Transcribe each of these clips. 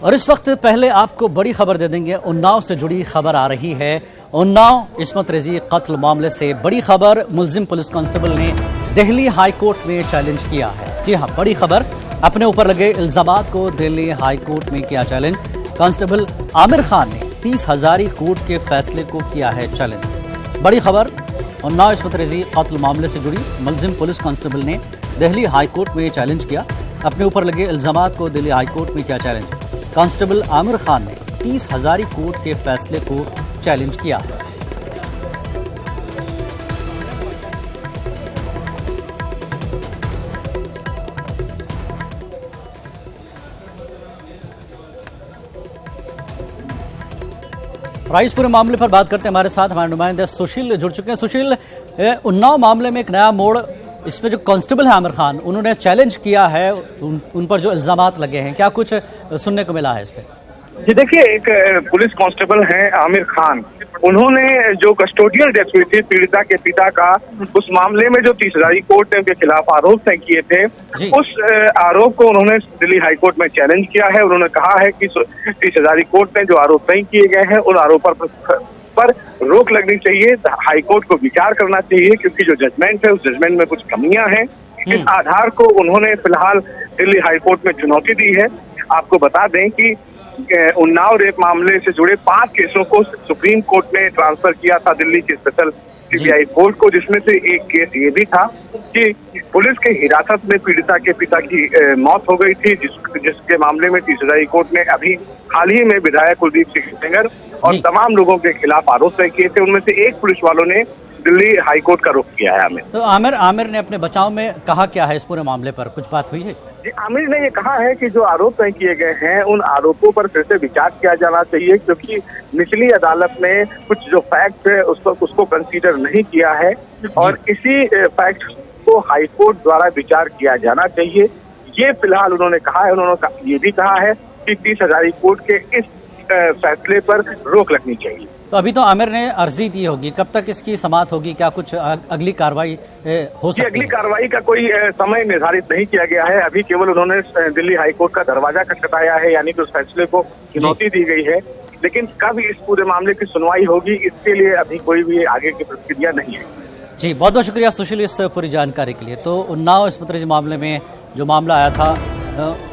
और इस वक्त पहले आपको बड़ी खबर दे देंगे। उन्नाव से जुड़ी खबर आ रही है। उन्नाव इस्मत रेजी कत्ल मामले से बड़ी खबर। मुलजिम पुलिस कांस्टेबल ने दिल्ली हाई कोर्ट में चैलेंज किया है। जी हाँ, बड़ी खबर। अपने ऊपर लगे इल्जामात को दिल्ली हाई कोर्ट में किया चैलेंज। कांस्टेबल आमिर खान ने 30 हजारी कोर्ट के फैसले को किया है चैलेंज। बड़ी खबर। उन्नाव इस्मत रेजी कत्ल मामले से जुड़ी मुलजिम पुलिस कांस्टेबल ने दिल्ली हाई कोर्ट में चैलेंज किया। अपने ऊपर लगे इल्जामात को दिल्ली हाई कोर्ट में किया चैलेंज। कांस्टेबल आमिर खान ने 30 हजारी कोर्ट के फैसले को चैलेंज किया। इस पूरे मामले पर बात करते हैं। हमारे साथ हमारे नुमाइंदे सुशील जुड़ चुके हैं। सुशील, उन्नाव मामले में एक नया मोड़। इसमें जो कांस्टेबल है आमिर खान, उन्होंने चैलेंज किया है। उन पर जो इल्जामात लगे हैं, क्या कुछ सुनने को मिला है इस पे? जी देखिए, एक पुलिस कांस्टेबल हैं आमिर खान, उन्होंने जो कस्टोडियल डेथ हुई थी पीड़िता के पिता का, उस मामले में जो 30 हजारी कोर्ट ने उनके खिलाफ आरोप तय किए थे, उस आरोप को उन्होंने दिल्ली हाई कोर्ट में चैलेंज किया है। उन्होंने कहा है कि 30 हजारी कोर्ट ने जो आरोप तय किए गए हैं, उन आरोपों पर रोक लगनी चाहिए, हाई कोर्ट को विचार करना चाहिए, क्योंकि जो जजमेंट है उस जजमेंट में कुछ कमियां हैं। इस आधार को उन्होंने फिलहाल दिल्ली हाई कोर्ट में चुनौती दी है। आपको बता दें कि उन्नाव रेप मामले से जुड़े 5 केसों को सुप्रीम कोर्ट ने ट्रांसफर किया था दिल्ली की स्पेशल सीबीआई कोर्ट को, जिसमें से एक केस ये भी था कि पुलिस के हिरासत में पीड़िता के पिता की मौत हो गई थी, जिसके मामले में 30 हजारी कोर्ट ने अभी हाल ही में विधायक कुलदीप सिंह सेंगर और तमाम लोगों के खिलाफ आरोप तय किए थे। उनमें से एक पुलिस वालों ने दिल्ली हाई कोर्ट का रुख किया है। आमिर, तो आमिर ने अपने बचाव में कहा क्या है इस पूरे मामले पर? कुछ बात हुई है? जी, आमिर ने ये कहा है कि जो आरोप तय किए गए हैं, उन आरोपों पर फिर से विचार किया जाना चाहिए, क्योंकि निचली अदालत ने कुछ जो फैक्ट है उसको कंसीडर नहीं किया है और इसी फैक्ट को हाई कोर्ट द्वारा विचार किया जाना चाहिए। ये फिलहाल उन्होंने कहा है। उन्होंने ये भी कहा है कि 30 हजारी कोर्ट के इस फैसले पर रोक लगनी चाहिए। तो अभी तो आमिर ने अर्जी दी होगी, कब तक इसकी समाअत होगी? क्या कुछ अगली कार्रवाई हो सकती है? अगली कार्रवाई का कोई समय निर्धारित नहीं किया गया है। अभी केवल उन्होंने दिल्ली हाई कोर्ट का दरवाजा खटखटाया है, यानी कि उस फैसले को चुनौती दी गई है। लेकिन कब इस पूरे मामले की सुनवाई होगी, इसके लिए अभी कोई भी आगे की प्रक्रिया नहीं है। जी, बहुत बहुत शुक्रिया सुशील इस पूरी जानकारी के लिए। तो उन्नाव इस्मत रेजी मामले में जो मामला आया था,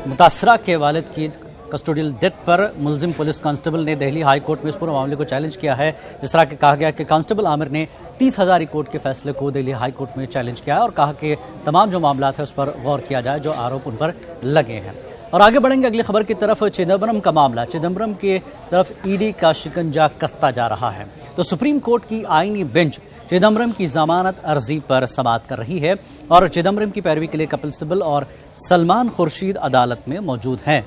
मुतासरा के वालिद की कस्टोडियल डेथ पर मुलजिम पुलिस कांस्टेबल ने दिल्ली हाई कोर्ट में इस पूरे मामले को चैलेंज किया है। जिस तरह के कहा गया कि कांस्टेबल आमिर ने 30 हजारी कोर्ट के फैसले को दिल्ली हाई कोर्ट में चैलेंज किया है और कहा कि तमाम जो मामला है उस पर गौर किया जाए जो आरोप उन पर लगे हैं। और आगे बढ़ेंगे अगली खबर की तरफ। चिदम्बरम का मामला, चिदम्बरम की तरफ ईडी का शिकंजा कसता जा रहा है। तो सुप्रीम कोर्ट की आईनी बेंच चिदम्बरम की जमानत अर्जी पर समाअत कर रही है और चिदम्बरम की पैरवी के लिए कपिल सिब्बल और सलमान खुर्शीद अदालत में मौजूद हैं।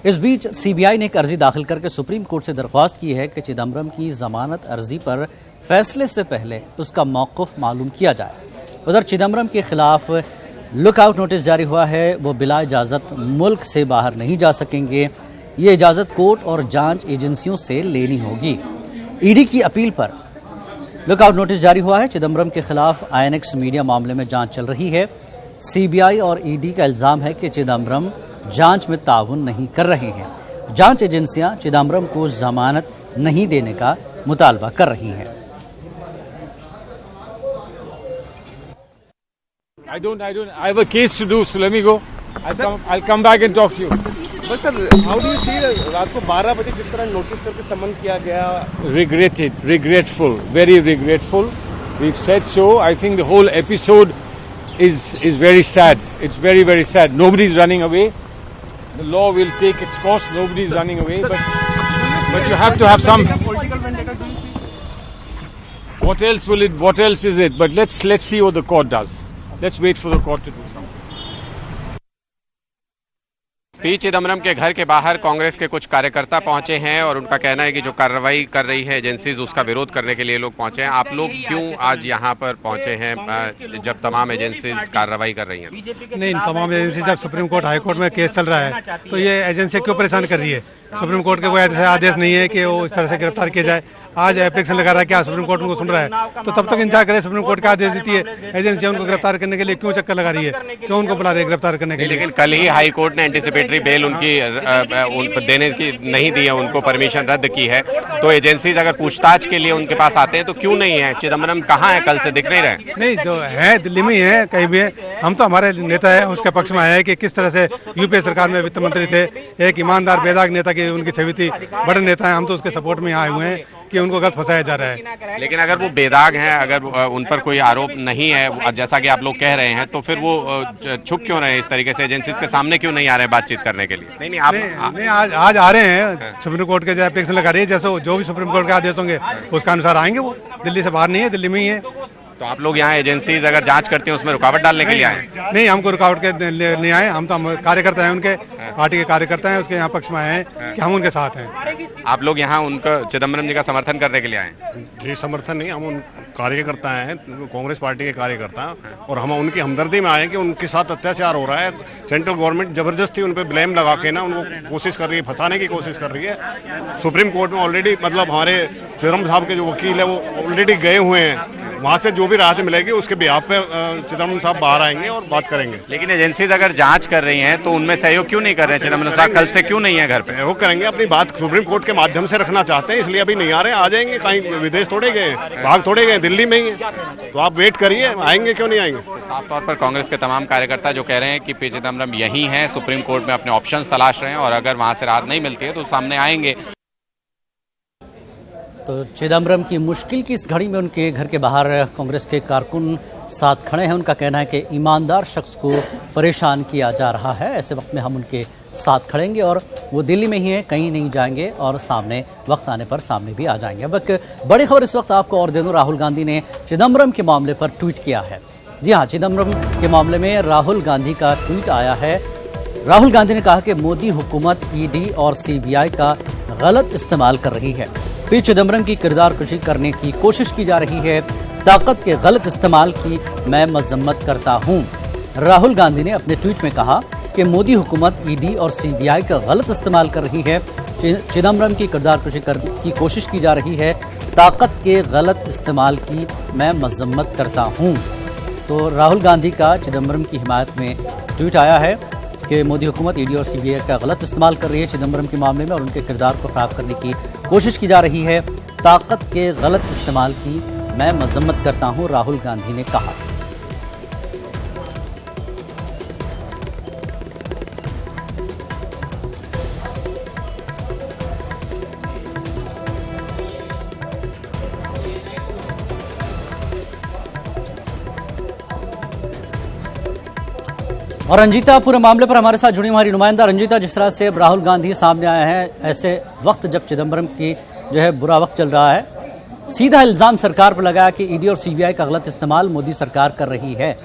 इस बीच सीबीआई ने एक अर्जी दाखिल करके सुप्रीम कोर्ट से दरख्वास्त की है कि चिदम्बरम की जमानत अर्जी पर फैसले से पहले उसका मौक़िफ़ मालूम किया जाए। उधर चिदम्बरम के खिलाफ लुकआउट नोटिस जारी हुआ है। वो बिला इजाज़त मुल्क से बाहर नहीं जा सकेंगे। ये इजाज़त कोर्ट और जांच एजेंसियों से लेनी होगी। ईडी की अपील पर लुकआउट नोटिस जारी हुआ है। चिदम्बरम के खिलाफ आईएनएक्स मीडिया मामले में जांच चल रही है। सीबीआई और ईडी का इल्ज़ाम है कि चिदम्बरम जांच में ताउन नहीं कर रहे हैं। जांच एजेंसियां चिदम्बरम को जमानत नहीं देने का मुतालबा कर रही हैं। I have a case to do, so let me go. I'll come back and talk to you. But sir, how do you see रात को 12 बजे जिस तरह नोटिस करके समन किया गया? Regretful, very regretful. We've said so. I think the whole episode is very sad. It's very, very sad. Nobody's running away. The law will take its course. Nobody's running away, but you have to have some. What else is it? But let's see what the court does. Let's wait for the court to do something. P Chidambaram के घर के बाहर कांग्रेस के कुछ कार्यकर्ता पहुंचे हैं और उनका कहना है कि जो कार्रवाई कर रही है एजेंसीज, उसका विरोध करने के लिए लोग पहुंचे हैं। आप लोग क्यों आज यहां पर पहुंचे हैं जब तमाम एजेंसीज कार्रवाई कर रही हैं? नहीं, तमाम एजेंसी जब सुप्रीम कोर्ट हाई कोर्ट में केस चल रहा है तो ये एजेंसी क्यों परेशान कर रही है? सुप्रीम कोर्ट के कोई ऐसा आदेश नहीं है कि वो इस तरह से गिरफ्तार किया जाए। आज एप्लीकेशन लगा रहा है, क्या सुप्रीम कोर्ट उनको सुन रहा है? तो तब तक इंतजार करें सुप्रीम कोर्ट क्या आदेश देती है। एजेंसियां उनको गिरफ्तार करने के लिए क्यों चक्कर लगा रही है, क्यों उनको बुला रही है गिरफ्तार करने के लिए? लेकिन कल ही हाई कोर्ट ने एंटीसिपेटरी बेल उनकी देने की नहीं दी है, उनको परमिशन रद्द की है। तो एजेंसीज अगर पूछताछ के लिए उनके पास आते हैं तो क्यों नहीं है? चिदम्बरम कहाँ है? कल से दिख नहीं रहे। नहीं, जो है दिल्ली में ही है, कहीं भी है। हम तो हमारे नेता है उसके पक्ष में आए हैं कि किस तरह से यूपीए सरकार में वित्त मंत्री थे, एक ईमानदार बेदाग नेता की उनकी छवि थी, बड़े नेता हैं। हम तो उसके सपोर्ट में आए हुए हैं कि उनको गलत फंसाया जा रहा है। लेकिन अगर वो बेदाग हैं, अगर उन पर कोई आरोप नहीं है जैसा कि आप लोग कह रहे हैं, तो फिर वो छुप क्यों रहे? इस तरीके से एजेंसीज के सामने क्यों नहीं आ रहे बातचीत करने के लिए? नहीं, आज आ रहे हैं। सुप्रीम कोर्ट के जो एप्लीकेशन लगा रही है, जैसे जो भी सुप्रीम कोर्ट के आदेश होंगे उसका अनुसार आएंगे। वो दिल्ली से बाहर नहीं है, दिल्ली में ही है। तो आप लोग यहाँ एजेंसीज अगर जांच करती हैं उसमें रुकावट डालने के लिए आए? नहीं, हमको रुकावट के नहीं आए। हम तो कार्यकर्ता हैं, उनके पार्टी के कार्यकर्ता हैं, उसके यहाँ पक्ष में आए हैं कि हम उनके साथ हैं। आप लोग यहाँ उनका चिदम्बरम जी का समर्थन करने के लिए आए? जी, समर्थन नहीं, हम उन कार्यकर्ता हैं, कांग्रेस पार्टी के कार्यकर्ता, और हम उनकी हमदर्दी में आए हैं कि उनके साथ अत्याचार हो रहा है। सेंट्रल गवर्नमेंट जबरदस्ती उन पर ब्लेम लगा के ना उनको कोशिश कर रही है, फंसाने की कोशिश कर रही है। सुप्रीम कोर्ट में ऑलरेडी मतलब हमारे चिदम्बरम साहब के जो वकील है वो ऑलरेडी गए हुए हैं। वहां से जो भी राहत मिलेगी उसके बिहाफ पे चिदम्बरम साहब बाहर आएंगे और बात करेंगे। लेकिन एजेंसीज अगर जांच कर रही हैं तो उनमें सहयोग क्यों नहीं कर रहे हैं? चिदम्बरम साहब कल से क्यों नहीं है घर पे? वो करेंगे, अपनी बात सुप्रीम कोर्ट के माध्यम से रखना चाहते हैं, इसलिए अभी नहीं आ रहे हैं। आ जाएंगे, कहीं विदेश थोड़े गए, भाग थोड़े गए, दिल्ली में ही है। तो आप वेट करिए, आएंगे, क्यों नहीं आएंगे? साफ तौर पर कांग्रेस के तमाम कार्यकर्ता जो कह रहे हैं कि पी चिदम्बरम यही हैं, सुप्रीम कोर्ट में अपने ऑप्शंस तलाश रहे हैं और अगर वहां से राहत नहीं मिलती है तो सामने आएंगे। तो चिदम्बरम की मुश्किल की इस घड़ी में उनके घर के बाहर कांग्रेस के कारकुन साथ खड़े हैं। उनका कहना है कि ईमानदार शख्स को परेशान किया जा रहा है। ऐसे वक्त में हम उनके साथ खड़ेंगे और वो दिल्ली में ही हैं, कहीं नहीं जाएंगे और सामने वक्त आने पर सामने भी आ जाएंगे। अब एक बड़ी खबर इस वक्त आपको और दे दूं, राहुल गांधी ने चिदम्बरम के मामले पर ट्वीट किया है। जी हाँ, चिदम्बरम के मामले में राहुल गांधी का ट्वीट आया है। राहुल गांधी ने कहा कि मोदी हुकूमत ईडी और सीबीआई का गलत इस्तेमाल कर रही है। पी चिदम्बरम की किरदार कशी करने की कोशिश की जा रही है। ताकत के गलत इस्तेमाल की मैं मजम्मत करता हूं। राहुल गांधी ने अपने ट्वीट में कहा कि मोदी हुकूमत ईडी और सीबीआई का गलत इस्तेमाल कर रही है। चिदम्बरम की किरदार कशी करने की कोशिश की जा रही है। ताकत के गलत इस्तेमाल की मैं मजम्मत करता हूं। तो राहुल गांधी का चिदम्बरम की हिमायत में ट्वीट आया है कि मोदी हुकूमत ईडी और सीबीआई का गलत इस्तेमाल कर रही है चिदम्बरम के मामले में और उनके किरदार को खराब करने की कोशिश की जा रही है। ताकत के गलत इस्तेमाल की मैं मजम्मत करता हूं, राहुल गांधी ने कहा। और रंजीता पूरे मामले पर हमारे साथ जुड़ी हमारी नुमाइंदा। रंजीता, जिस तरह से अब राहुल गांधी सामने आए हैं, ऐसे वक्त जब चिदम्बरम की जो है बुरा वक्त चल रहा है, सीधा इल्जाम सरकार पर लगाया कि ईडी और सीबीआई का गलत इस्तेमाल मोदी सरकार कर रही है।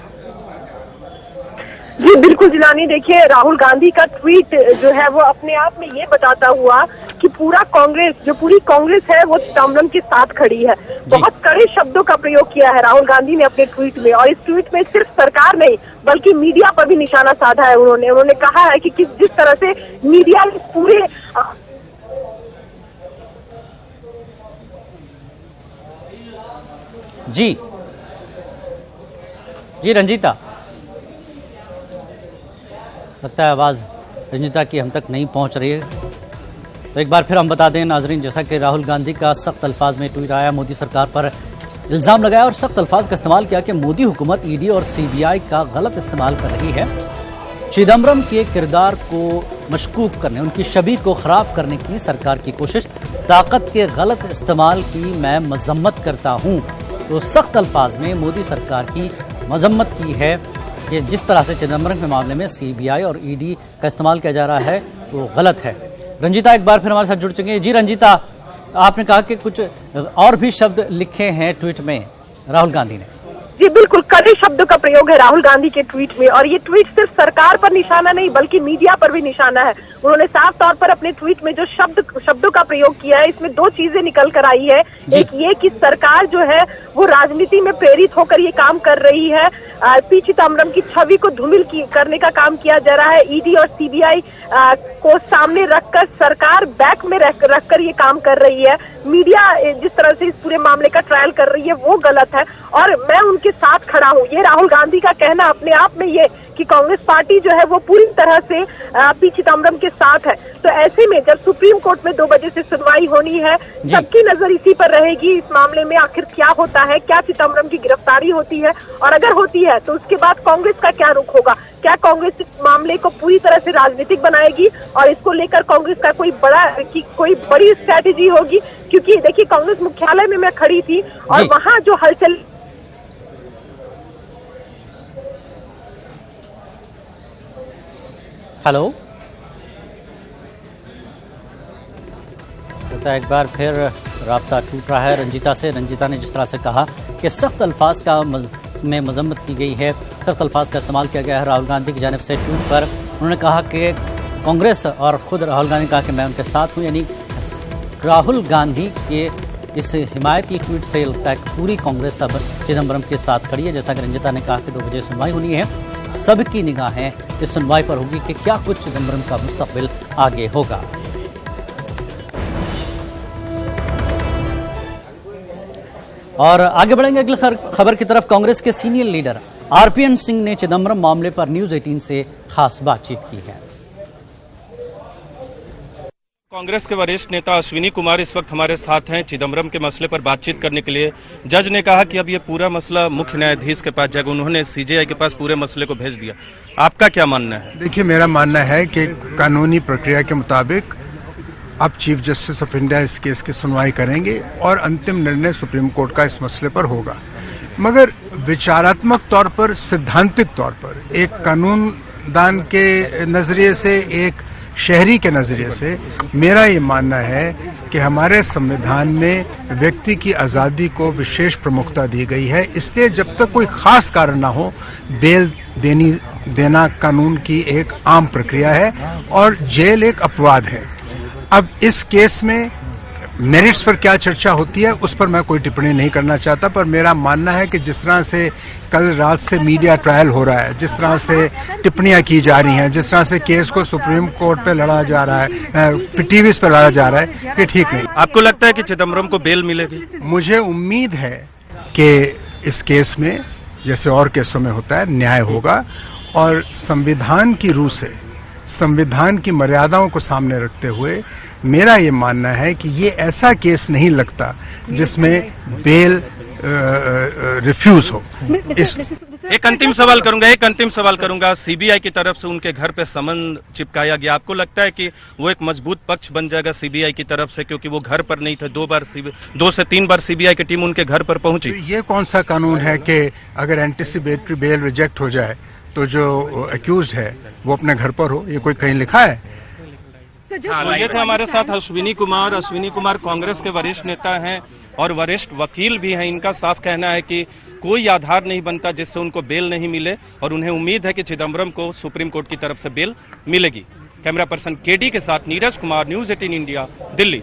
जी बिल्कुल जिलानी, देखिए राहुल गांधी का ट्वीट जो है वो अपने आप में ये बताता हुआ कि पूरा कांग्रेस, जो पूरी कांग्रेस है वो चिदम्बरम के साथ खड़ी है। बहुत कड़े शब्दों का प्रयोग किया है राहुल गांधी ने अपने ट्वीट में, और इस ट्वीट में सिर्फ सरकार नहीं बल्कि मीडिया पर भी निशाना साधा है। उन्होंने कहा है कि जिस तरह से मीडिया ने पूरे जी रंजीता, लगता है आवाज़ रंजीता की हम तक नहीं पहुंच रही है। तो एक बार फिर हम बता दें नाजरीन, जैसा कि राहुल गांधी का सख्त अल्फाज में ट्वीट आया, मोदी सरकार पर इल्ज़ाम लगाया और सख्त अल्फाज का इस्तेमाल किया कि मोदी हुकूमत ईडी और सीबीआई का गलत इस्तेमाल कर रही है। चिदम्बरम के किरदार को मशकूक करने, उनकी छवि को ख़राब करने की सरकार की कोशिश, ताकत के गलत इस्तेमाल की मैं मजम्मत करता हूँ। तो सख्त अल्फाज में मोदी सरकार की मजम्मत की है कि जिस तरह से चिदम्बरम के मामले में सीबीआई और ईडी का इस्तेमाल किया जा रहा है वो गलत है। रंजीता एक बार फिर हमारे साथ जुड़ चुके हैं। जी रंजीता, आपने कहा कि कुछ और भी शब्द लिखे हैं ट्वीट में राहुल गांधी ने। जी बिल्कुल, कड़े शब्दों का प्रयोग है राहुल गांधी के ट्वीट में, और ये ट्वीट सिर्फ सरकार पर निशाना नहीं बल्कि मीडिया पर भी निशाना है। उन्होंने साफ तौर पर अपने ट्वीट में जो शब्दों का प्रयोग किया है, इसमें दो चीजें निकल कर आई है। एक ये कि सरकार जो है वो राजनीति में प्रेरित होकर ये काम कर रही है, पी चिदम्बरम की छवि को धूमिल करने का काम किया जा रहा है। ईडी और सीबीआई को सामने रखकर सरकार बैक में रखकर ये काम कर रही है। मीडिया जिस तरह से इस पूरे मामले का ट्रायल कर रही है वो गलत है, और मैं उनके साथ खड़ा हूँ। ये राहुल गांधी का कहना अपने आप में ये कि कांग्रेस पार्टी जो है वो पूरी तरह से पी चिदम्बरम के साथ है। तो ऐसे में जब सुप्रीम कोर्ट में 2 बजे से सुनवाई होनी है, सबकी नजर इसी पर रहेगी, इस मामले में आखिर क्या होता है, क्या चिदम्बरम की गिरफ्तारी होती है, और अगर होती है तो उसके बाद कांग्रेस का क्या रुख होगा। क्या कांग्रेस इस मामले को पूरी तरह से राजनीतिक बनाएगी और इसको लेकर कांग्रेस का कोई बड़ी स्ट्रैटेजी होगी। क्योंकि देखिए, कांग्रेस मुख्यालय में मैं खड़ी थी और वहाँ जो हलचल। हेलो, एक बार फिर राब्ता टूट रहा है रंजीता से। रंजीता ने जिस तरह से कहा कि सख्त अल्फाज का में मजम्मत की गई है, सख्त अल्फाज का इस्तेमाल किया गया है राहुल गांधी की जानिब से ट्वीट पर। उन्होंने कहा कि कांग्रेस और खुद राहुल गांधी ने कहा कि मैं उनके साथ हूं, यानी राहुल गांधी के इस हिमायती ट्वीट से लगता है कि पूरी कांग्रेस अब चिदम्बरम के साथ खड़ी है। जैसा कि रंजीता ने कहा कि 2 बजे सुनवाई होनी है, सबकी निगाहें इस सुनवाई पर होगी कि क्या कुछ चिदम्बरम का मुस्तकबिल आगे होगा। और आगे बढ़ेंगे अगली खबर की तरफ। कांग्रेस के सीनियर लीडर आरपीएन सिंह ने चिदम्बरम मामले पर न्यूज 18 से खास बातचीत की है। कांग्रेस के वरिष्ठ नेता अश्विनी कुमार इस वक्त हमारे साथ हैं चिदम्बरम के मसले पर बातचीत करने के लिए। जज ने कहा कि अब ये पूरा मसला मुख्य न्यायाधीश के पास जाएगा, उन्होंने सीजेआई के पास पूरे मसले को भेज दिया। आपका क्या मानना है? देखिए, मेरा मानना है कि कानूनी प्रक्रिया के मुताबिक अब चीफ जस्टिस ऑफ इंडिया इस केस की सुनवाई करेंगे और अंतिम निर्णय सुप्रीम कोर्ट का इस मसले पर होगा। मगर विचारात्मक तौर पर, सिद्धांतिक तौर पर, एक कानूनदान के नजरिए से, एक शहरी के नजरिए से मेरा ये मानना है कि हमारे संविधान में व्यक्ति की आजादी को विशेष प्रमुखता दी गई है। इसलिए जब तक कोई खास कारण ना हो, बेल देना कानून की एक आम प्रक्रिया है और जेल एक अपवाद है। अब इस केस में मेरिट्स पर क्या चर्चा होती है उस पर मैं कोई टिप्पणी नहीं करना चाहता, पर मेरा मानना है कि जिस तरह से कल रात से मीडिया ट्रायल हो रहा है, जिस तरह से टिप्पणियां की जा रही हैं, जिस तरह से केस को सुप्रीम कोर्ट पे लड़ा जा रहा है, टीवी पे लड़ा जा रहा है, ये ठीक नहीं। आपको लगता है कि चिदम्बरम को बेल मिलेगी? मुझे उम्मीद है कि इस केस में जैसे और केसों में होता है न्याय होगा और संविधान की रूह से, संविधान की मर्यादाओं को सामने रखते हुए मेरा ये मानना है कि ये ऐसा केस नहीं लगता जिसमें बेल रिफ्यूज हो। एक अंतिम सवाल करूंगा। सीबीआई की तरफ से उनके घर पे समन चिपकाया गया, आपको लगता है कि वो एक मजबूत पक्ष बन जाएगा सीबीआई की तरफ से, क्योंकि वो घर पर नहीं थे, 2 से 3 बार सीबीआई की टीम उनके घर पर पहुंची? ये कौन सा कानून है कि अगर एंटीसिपेटरी बेल रिजेक्ट हो जाए तो जो अक्यूज है वो अपने घर पर हो? ये कोई कहीं लिखा है? ये थे हमारे साथ अश्विनी कुमार कांग्रेस के वरिष्ठ नेता हैं और वरिष्ठ वकील भी हैं। इनका साफ कहना है कि कोई आधार नहीं बनता जिससे उनको बेल नहीं मिले और उन्हें उम्मीद है कि चिदम्बरम को सुप्रीम कोर्ट की तरफ से बेल मिलेगी। कैमरा पर्सन केडी के साथ नीरज कुमार, न्यूज 18 इंडिया, दिल्ली।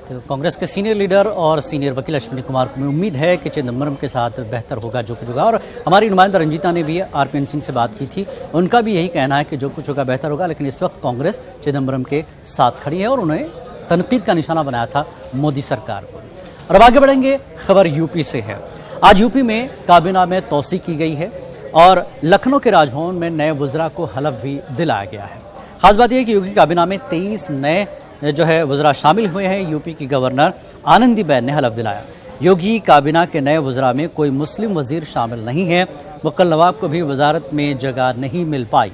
तो कांग्रेस के सीनियर लीडर और सीनियर वकील अश्विनी कुमार को उम्मीद है कि चिदम्बरम के साथ बेहतर होगा जो कुछ होगा। और हमारी नुमाइंदा रंजीता ने भी आरपीएन सिंह से बात की थी, उनका भी यही कहना है कि जो कुछ होगा बेहतर होगा, लेकिन इस वक्त कांग्रेस चिदम्बरम के साथ खड़ी है और उन्हें तनकीद का निशाना बनाया था मोदी सरकार को। और अब आगे बढ़ेंगे, खबर यूपी से है। आज यूपी में काबीना में तोसी की गई है और लखनऊ के राजभवन में नए वज़रा को हलफ भी दिलाया गया है। खास बात यह है कि यूपी काबीना में 23 नए वज़रा शामिल हुए हैं। यूपी की गवर्नर आनंदीबेन ने हलफ दिलाया। योगी काबीना के नए वज़रा में कोई मुस्लिम वजीर शामिल नहीं है। मुकल नवाब को भी वजारत में जगह नहीं मिल पाई।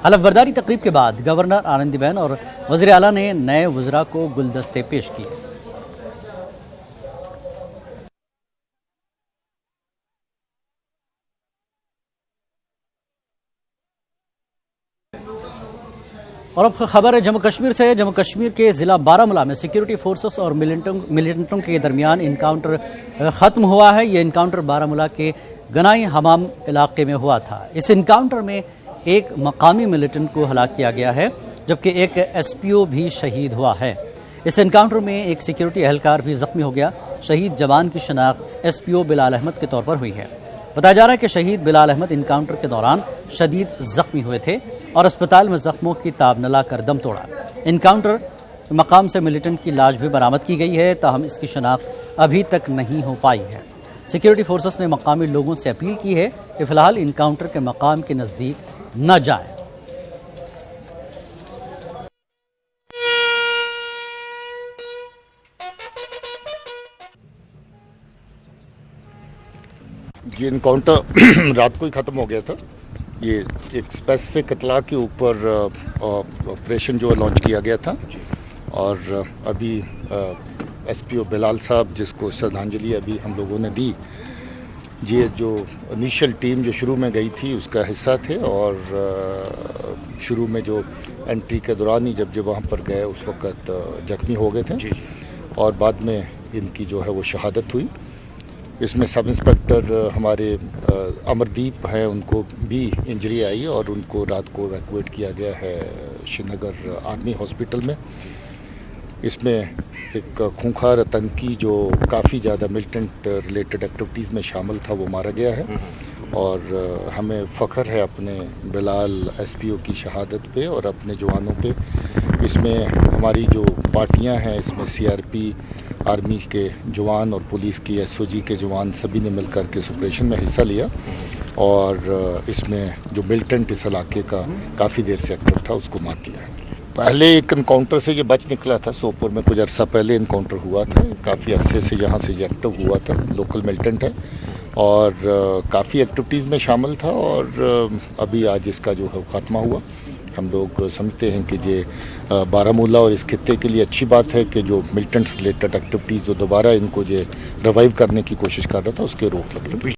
हलफबरदारी तकरीब के बाद गवर्नर आनंदीबेन और वज़ीर आला ने नए वज़रा को गुलदस्ते पेश किए। और अब खबर है जम्मू कश्मीर से। जम्मू कश्मीर के जिला बारामूला में सिक्योरिटी फोर्सेस और मिलिटेंटों के दरमियान इनकाउंटर खत्म हुआ है। ये इनकाउंटर बारामूला के गनाई हमाम इलाके में हुआ था। इस इनकाउंटर में एक मकामी मिलिटेंट को हलाक किया गया है, जबकि एक एसपीओ भी शहीद हुआ है। इस इनकाउंटर में एक सिक्योरिटी एहलकार भी जख्मी हो गया। शहीद जवान की शनाख्त एसपीओ बिलाल अहमद के तौर पर हुई है। बताया जा रहा है कि शहीद बिलाल अहमद इनकाउंटर के दौरान शदीद जख्मी हुए थे और अस्पताल में जख्मों की ताब न लाकर दम तोड़ा। इनकाउंटर मकाम से मिलिटेंट की लाश भी बरामद की गई है, ताहम इसकी शनाख्त अभी तक नहीं हो पाई है। सिक्योरिटी फोर्सेस ने मकामी लोगों से अपील की है कि फिलहाल इनकाउंटर के मकाम के नज़दीक न जाए। ये इनकाउंटर रात को ही ख़त्म हो गया था। ये एक स्पेसिफिक इतला के ऊपर ऑपरेशन जो लॉन्च किया गया था और अभी एसपीओ बिलाल साहब जिसको श्रद्धांजलि अभी हम लोगों ने दी, ये जो इनिशियल टीम जो शुरू में गई थी उसका हिस्सा थे और शुरू में जो एंट्री के दौरान ही जब वहाँ पर गए उस वक़्त जख्मी हो गए थे और बाद में इनकी जो है वो शहादत हुई। इसमें सब इंस्पेक्टर हमारे अमरदीप हैं, उनको भी इंजरी आई और उनको रात को इवैक्यूएट किया गया है श्रीनगर आर्मी हॉस्पिटल में। इसमें एक खूंखार आतंकी जो काफ़ी ज़्यादा मिलिटेंट रिलेटेड एक्टिविटीज़ में शामिल था वो मारा गया है और हमें फ़ख्र है अपने बिलाल एसपीओ की शहादत पे और अपने जवानों पे। इसमें हमारी जो पार्टियां हैं इसमें सीआरपी, आर्मी के जवान और पुलिस की एसओजी के जवान सभी ने मिलकर के इस ऑपरेशन में हिस्सा लिया और इसमें जो मिलिटेंट इस इलाके का काफ़ी देर से एक्टिव था उसको मार दिया। पहले एक इनकाउंटर से ये बच निकला था, सोपोर में कुछ अर्सा पहले इनकाउंटर हुआ था। काफ़ी अरसे से यहाँ से ये एक्टिव हुआ था, लोकल मिलिटेंट है और काफ़ी एक्टिविटीज़ में शामिल था और अभी आज इसका जो है खात्मा हुआ। हम लोग समझते हैं कि ये बारामूला और इस खित्ते के लिए अच्छी बात है कि जो मिलिटेंट्स रिलेटेड एक्टिविटीज़ जो दोबारा इनको ये रिवाइव करने की कोशिश कर रहा था उसके रोक लगे।